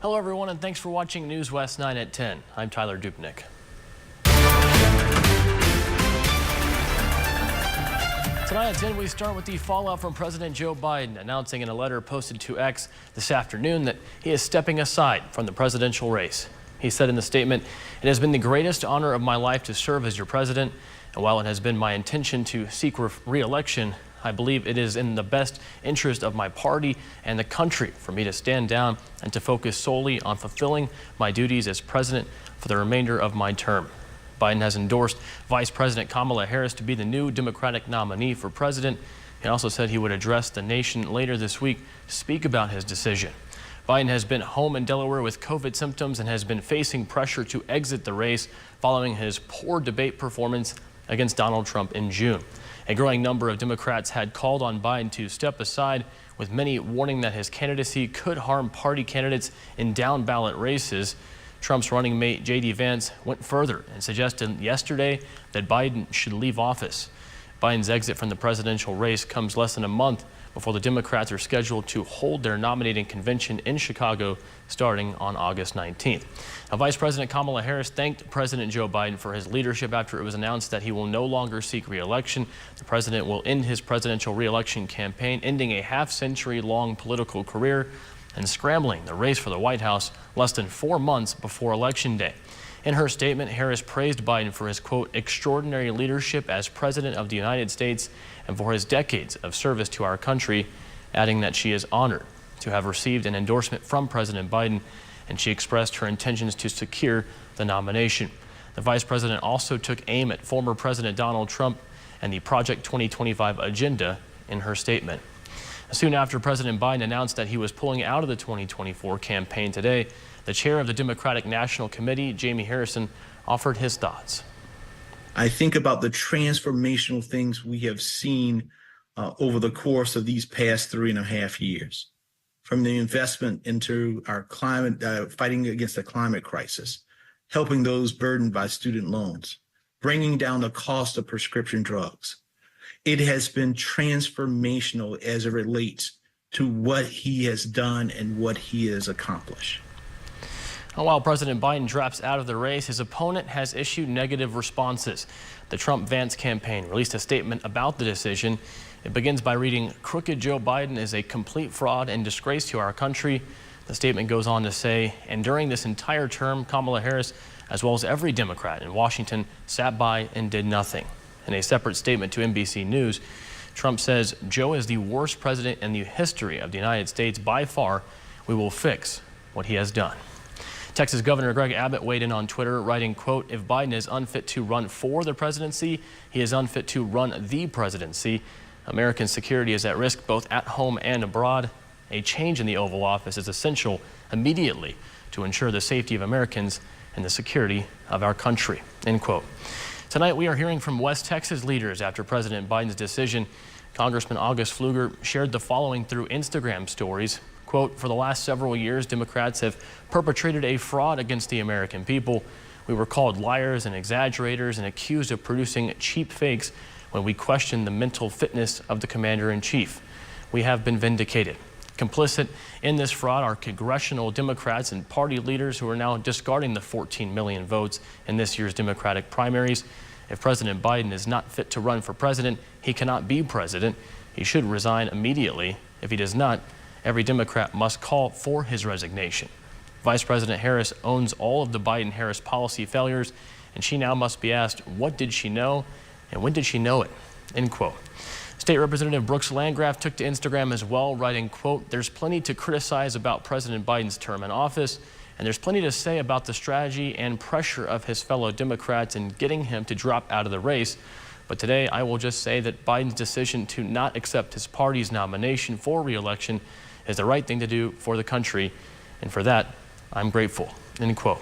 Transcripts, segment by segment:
Hello, everyone, and thanks for watching News West 9 at 10. I'm Tyler Dupnick. Tonight at 10, we start with the fallout from President Joe Biden announcing in a letter posted to X this afternoon that he is stepping aside from the presidential race. He said in the statement, "It has been the greatest honor of my life to serve as your president, and while it has been my intention to seek re-election, I believe it is in the best interest of my party and the country for me to stand down and to focus solely on fulfilling my duties as president for the remainder of my term." Biden has endorsed Vice President Kamala Harris to be the new Democratic nominee for president. He also said he would address the nation later this week to speak about his decision. Biden has been home in Delaware with COVID symptoms and has been facing pressure to exit the race following his poor debate performance against Donald Trump in June. A growing number of Democrats had called on Biden to step aside, with many warning that his candidacy could harm party candidates in down-ballot races. Trump's running mate J.D. Vance went further and suggested yesterday that Biden should leave office. Biden's exit from the presidential race comes less than a month before the Democrats are scheduled to hold their nominating convention in Chicago starting on August 19th. Now, Vice President Kamala Harris thanked President Joe Biden for his leadership after it was announced that he will no longer seek re-election. The president will end his presidential re-election campaign, ending a half-century-long political career and scrambling the race for the White House less than 4 months before Election Day. In her statement, Harris praised Biden for his, quote, extraordinary leadership as President of the United States and for his decades of service to our country, adding that she is honored to have received an endorsement from President Biden, and she expressed her intentions to secure the nomination. The vice president also took aim at former President Donald Trump and the Project 2025 agenda in her statement. Soon after President Biden announced that he was pulling out of the 2024 campaign today, the chair of the Democratic National Committee, Jamie Harrison, offered his thoughts. I think about the transformational things we have seen over the course of these past 3.5 years, from the investment into our climate, fighting against the climate crisis, helping those burdened by student loans, bringing down the cost of prescription drugs. It has been transformational as it relates to what he has done and what he has accomplished. While President Biden drops out of the race, his opponent has issued negative responses. The Trump-Vance campaign released a statement about the decision. It begins by reading, "Crooked Joe Biden is a complete fraud and disgrace to our country." The statement goes on to say, "And during this entire term, Kamala Harris, as well as every Democrat in Washington, sat by and did nothing." In a separate statement to NBC News, Trump says, "Joe is the worst president in the history of the United States by far. We will fix what he has done." Texas Governor Greg Abbott weighed in on Twitter, writing, quote, "If Biden is unfit to run for the presidency, he is unfit to run the presidency. American security is at risk both at home and abroad. A change in the Oval Office is essential immediately to ensure the safety of Americans and the security of our country," end quote. Tonight, we are hearing from West Texas leaders after President Biden's decision. Congressman August Pfluger shared the following through Instagram stories. Quote, "For the last several years, Democrats have perpetrated a fraud against the American people. We were called liars and exaggerators and accused of producing cheap fakes when we questioned the mental fitness of the commander-in-chief. We have been vindicated. Complicit in this fraud are congressional Democrats and party leaders who are now discarding the 14 million votes in this year's Democratic primaries. If President Biden is not fit to run for president, he cannot be president. He should resign immediately. If he does not, every Democrat must call for his resignation." Vice President Harris owns all of the Biden-Harris policy failures, and she now must be asked, what did she know and when did she know it, end quote. State Representative Brooks Landgraf took to Instagram as well, writing, quote, "There's plenty to criticize about President Biden's term in office, and there's plenty to say about the strategy and pressure of his fellow Democrats in getting him to drop out of the race. But today, I will just say that Biden's decision to not accept his party's nomination for re-election is the right thing to do for the country, and for that, I'm grateful," end quote.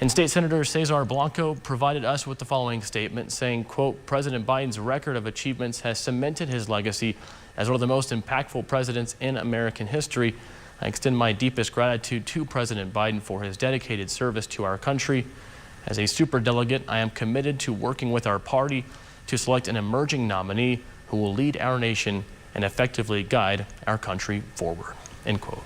And State Senator Cesar Blanco provided us with the following statement, saying, quote, "President Biden's record of achievements has cemented his legacy as one of the most impactful presidents in American history. I extend my deepest gratitude to President Biden for his dedicated service to our country. As a superdelegate, I am committed to working with our party to select an emerging nominee who will lead our nation and effectively guide our country forward," end quote.